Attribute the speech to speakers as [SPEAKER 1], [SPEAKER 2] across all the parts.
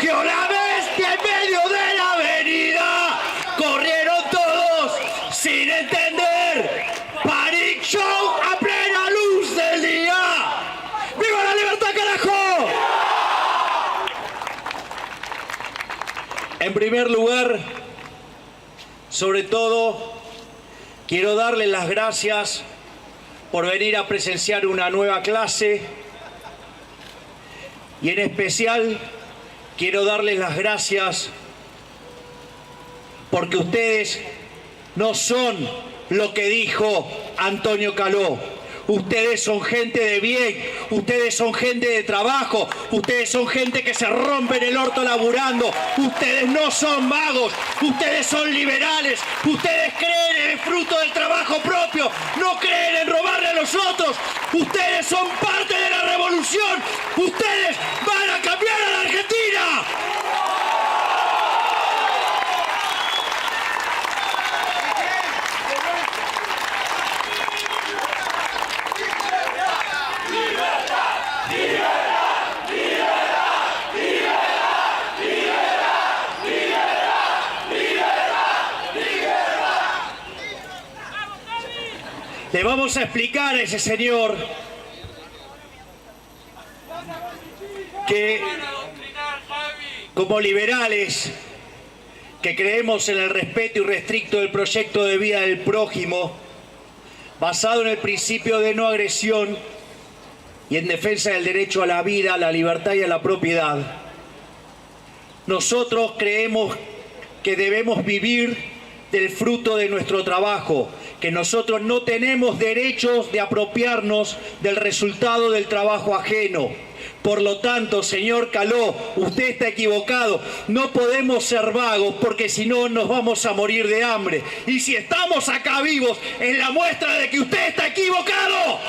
[SPEAKER 1] Surgió la bestia en medio de la avenida. Corrieron todos sin entender. Panic Show a plena luz del día. ¡Viva la libertad, carajo! En primer lugar, sobre todo, quiero darles las gracias por venir a presenciar una nueva clase y en especial quiero darles las gracias porque ustedes no son lo que dijo Antonio Caló. Ustedes son gente de bien, ustedes son gente de trabajo, ustedes son gente que se rompen el orto laburando, ustedes no son vagos, ustedes son liberales, ustedes creen en el fruto del trabajo propio, no creen en robarle a los otros, ustedes son parte de la revolución, ustedes van a cambiar a la Argentina. Le vamos a explicar a ese señor que como liberales que creemos en el respeto irrestricto del proyecto de vida del prójimo, basado en el principio de no agresión y en defensa del derecho a la vida, a la libertad y a la propiedad, nosotros creemos que debemos vivir del fruto de nuestro trabajo, que nosotros no tenemos derechos de apropiarnos del resultado del trabajo ajeno. Por lo tanto, señor Caló, usted está equivocado. No podemos ser vagos porque si no nos vamos a morir de hambre. Y si estamos acá vivos, es la muestra de que usted está equivocado.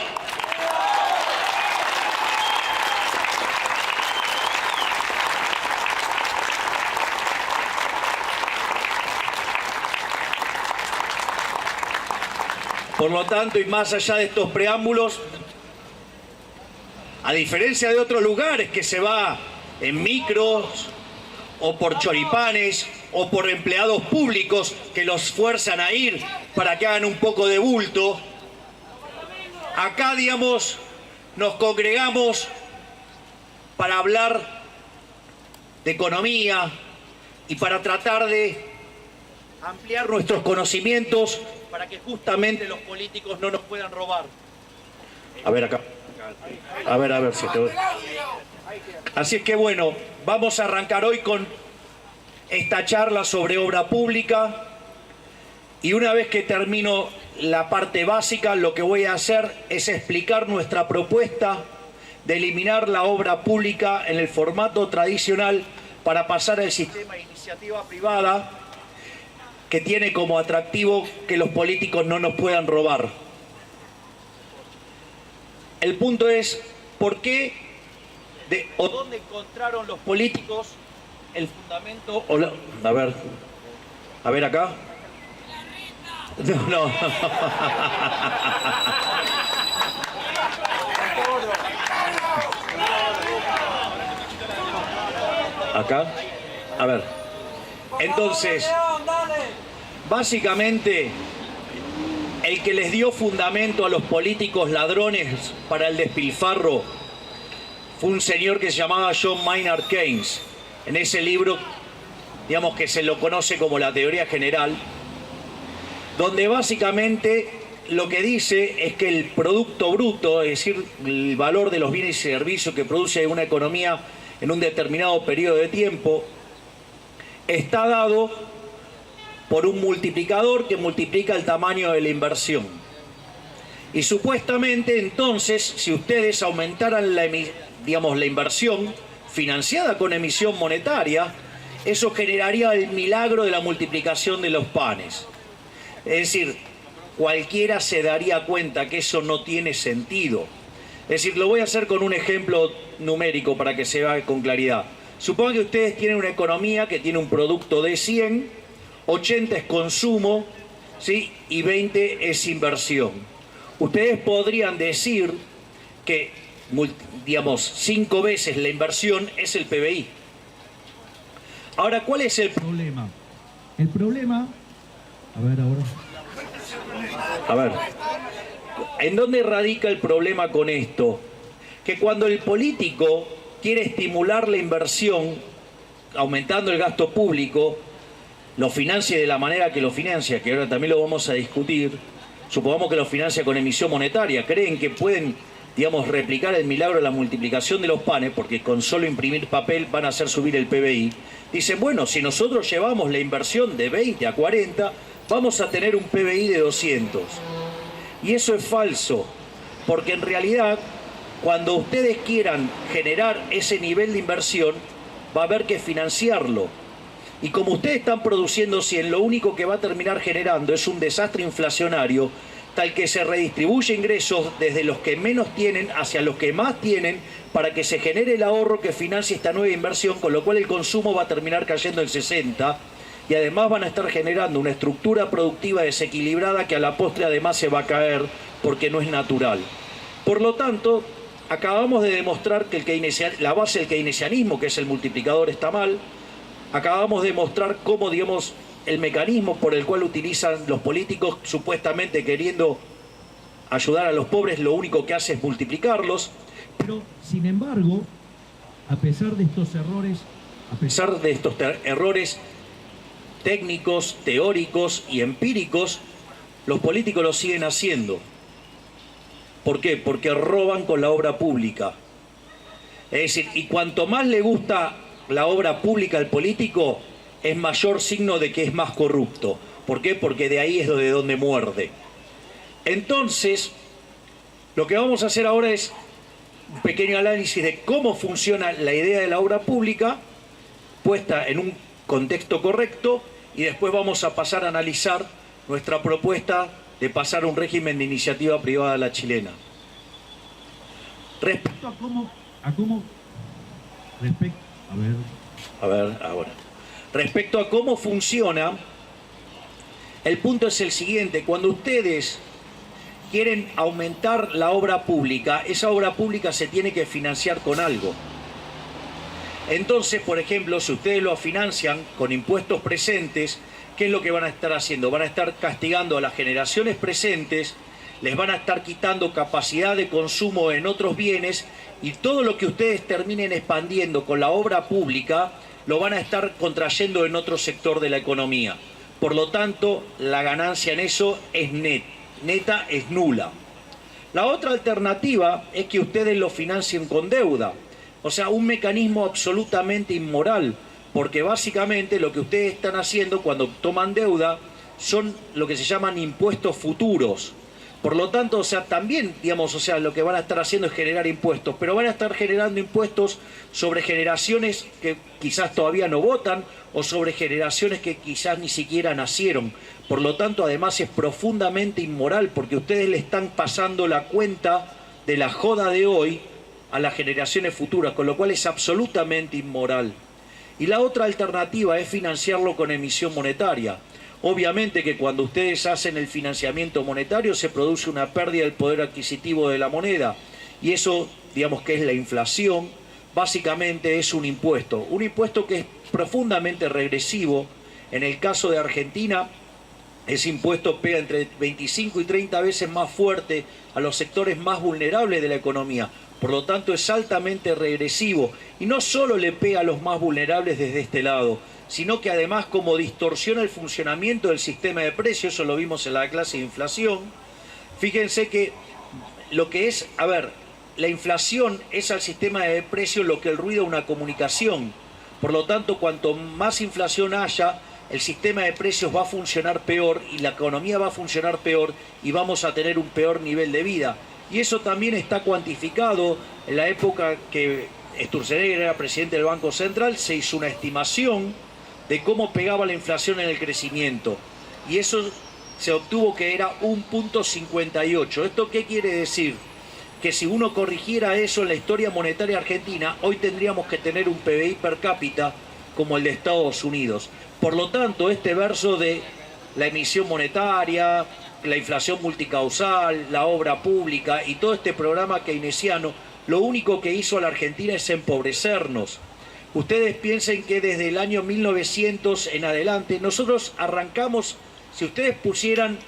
[SPEAKER 1] Por lo tanto, y más allá de estos preámbulos, a diferencia de otros lugares que se va en micros o por choripanes o por empleados públicos que los fuerzan a ir para que hagan un poco de bulto, acá, digamos, nos congregamos para hablar de economía y para tratar de ampliar nuestros conocimientos para que justamente los políticos no nos puedan robar. A ver acá. A ver si te voy. Así es que bueno, vamos a arrancar hoy con esta charla sobre obra pública y una vez que termino la parte básica, lo que voy a hacer es explicar nuestra propuesta de eliminar la obra pública en el formato tradicional para pasar al sistema de iniciativa privada que tiene como atractivo que los políticos no nos puedan robar. El punto es, ¿por qué o dónde encontraron los políticos el fundamento? A ver acá. No. Acá. A ver. Entonces, básicamente, el que les dio fundamento a los políticos ladrones para el despilfarro fue un señor que se llamaba John Maynard Keynes. En ese libro, digamos que se lo conoce como la teoría general, donde básicamente lo que dice es que el producto bruto, es decir, el valor de los bienes y servicios que produce una economía en un determinado periodo de tiempo, está dado por un multiplicador que multiplica el tamaño de la inversión. Y supuestamente entonces, si ustedes aumentaran la inversión financiada con emisión monetaria, eso generaría el milagro de la multiplicación de los panes. Es decir, cualquiera se daría cuenta que eso no tiene sentido. Es decir, lo voy a hacer con un ejemplo numérico para que se vea con claridad. Supongan que ustedes tienen una economía que tiene un producto de 100, 80 es consumo, ¿sí? Y 20 es inversión. Ustedes podrían decir que, digamos, 5 veces la inversión es el PBI. Ahora, ¿cuál es el
[SPEAKER 2] problema? El problema... A ver, ahora...
[SPEAKER 1] A ver, ¿en dónde radica el problema con esto? Que cuando el político quiere estimular la inversión, aumentando el gasto público, lo financie de la manera que lo financia, que ahora también lo vamos a discutir, supongamos que lo financia con emisión monetaria, creen que pueden, digamos, replicar el milagro de la multiplicación de los panes, porque con solo imprimir papel van a hacer subir el PBI. Dicen, bueno, si nosotros llevamos la inversión de 20 a 40, vamos a tener un PBI de 200. Y eso es falso, porque en realidad, cuando ustedes quieran generar ese nivel de inversión, va a haber que financiarlo. Y como ustedes están produciendo 100, lo único que va a terminar generando es un desastre inflacionario, tal que se redistribuye ingresos desde los que menos tienen hacia los que más tienen, para que se genere el ahorro que financie esta nueva inversión, con lo cual el consumo va a terminar cayendo en 60, y además van a estar generando una estructura productiva desequilibrada que a la postre además se va a caer porque no es natural. Por lo tanto, acabamos de demostrar que la base del keynesianismo, que es el multiplicador, está mal. Acabamos de mostrar cómo, digamos, el mecanismo por el cual utilizan los políticos, supuestamente queriendo ayudar a los pobres, lo único que hace es multiplicarlos.
[SPEAKER 2] Pero, sin embargo, a pesar de estos errores
[SPEAKER 1] técnicos, teóricos y empíricos, los políticos lo siguen haciendo. ¿Por qué? Porque roban con la obra pública. Es decir, y cuanto más le gusta la obra pública al político, es mayor signo de que es más corrupto. ¿Por qué? Porque de ahí es de donde muerde. Entonces, lo que vamos a hacer ahora es un pequeño análisis de cómo funciona la idea de la obra pública, puesta en un contexto correcto, y después vamos a pasar a analizar nuestra propuesta de pasar a un régimen de iniciativa privada a la chilena. Respecto a cómo funciona, el punto es el siguiente: cuando ustedes quieren aumentar la obra pública, esa obra pública se tiene que financiar con algo. Entonces, por ejemplo, si ustedes lo financian con impuestos presentes, ¿qué es lo que van a estar haciendo? Van a estar castigando a las generaciones presentes, les van a estar quitando capacidad de consumo en otros bienes, y todo lo que ustedes terminen expandiendo con la obra pública lo van a estar contrayendo en otro sector de la economía. Por lo tanto, la ganancia en eso es neta, es nula. La otra alternativa es que ustedes lo financien con deuda. O sea, un mecanismo absolutamente inmoral, porque básicamente lo que ustedes están haciendo cuando toman deuda son lo que se llaman impuestos futuros. Por lo tanto, o sea, también, digamos, o sea, lo que van a estar haciendo es generar impuestos, pero van a estar generando impuestos sobre generaciones que quizás todavía no votan, o sobre generaciones que quizás ni siquiera nacieron. Por lo tanto, además es profundamente inmoral, porque ustedes le están pasando la cuenta de la joda de hoy a las generaciones futuras, con lo cual es absolutamente inmoral. Y la otra alternativa es financiarlo con emisión monetaria. Obviamente que cuando ustedes hacen el financiamiento monetario se produce una pérdida del poder adquisitivo de la moneda, y eso, digamos, que es la inflación, básicamente es un impuesto que es profundamente regresivo. En el caso de Argentina, ese impuesto pega entre 25 y 30 veces más fuerte a los sectores más vulnerables de la economía. Por lo tanto, es altamente regresivo, y no solo le pega a los más vulnerables desde este lado, sino que además, como distorsiona el funcionamiento del sistema de precios, eso lo vimos en la clase de inflación. Fíjense que lo que es, la inflación es al sistema de precios lo que el ruido a una comunicación. Por lo tanto, cuanto más inflación haya, el sistema de precios va a funcionar peor y la economía va a funcionar peor, y vamos a tener un peor nivel de vida. Y eso también está cuantificado. En la época que Sturzenegger era presidente del Banco Central, se hizo una estimación de cómo pegaba la inflación en el crecimiento, y eso se obtuvo que era 1,58. ¿Esto qué quiere decir? Que si uno corrigiera eso en la historia monetaria argentina, hoy tendríamos que tener un PBI per cápita como el de Estados Unidos. Por lo tanto, este verso de la emisión monetaria, la inflación multicausal, la obra pública y todo este programa keynesiano, lo único que hizo a la Argentina es empobrecernos. Ustedes piensen que desde el año 1900 en adelante, nosotros arrancamos, si ustedes pusieran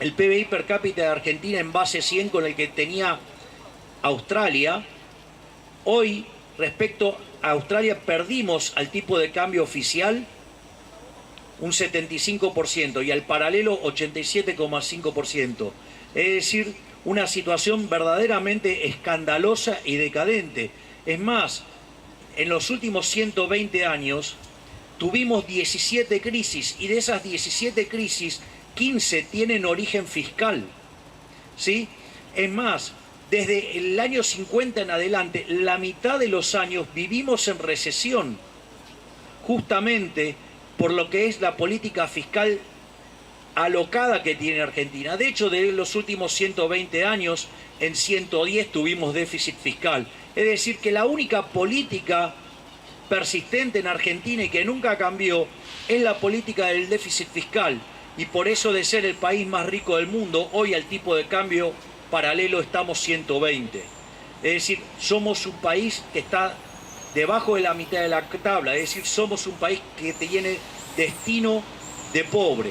[SPEAKER 1] el PBI per cápita de Argentina en base 100 con el que tenía Australia, hoy respecto a Australia perdimos al tipo de cambio oficial un 75% y al paralelo 87,5%. Es decir, una situación verdaderamente escandalosa y decadente. Es más, en los últimos 120 años tuvimos 17 crisis y de esas 17 crisis, 15 tienen origen fiscal. ¿Sí? Es más, desde el año 50 en adelante, la mitad de los años vivimos en recesión, justamente por lo que es la política fiscal alocada que tiene Argentina. De hecho, de los últimos 120 años, en 110 tuvimos déficit fiscal. Es decir, que la única política persistente en Argentina y que nunca cambió es la política del déficit fiscal. Y por eso, de ser el país más rico del mundo, hoy al tipo de cambio paralelo estamos 120. Es decir, somos un país que está debajo de la mitad de la tabla. Es decir, somos un país que tiene destino de pobre.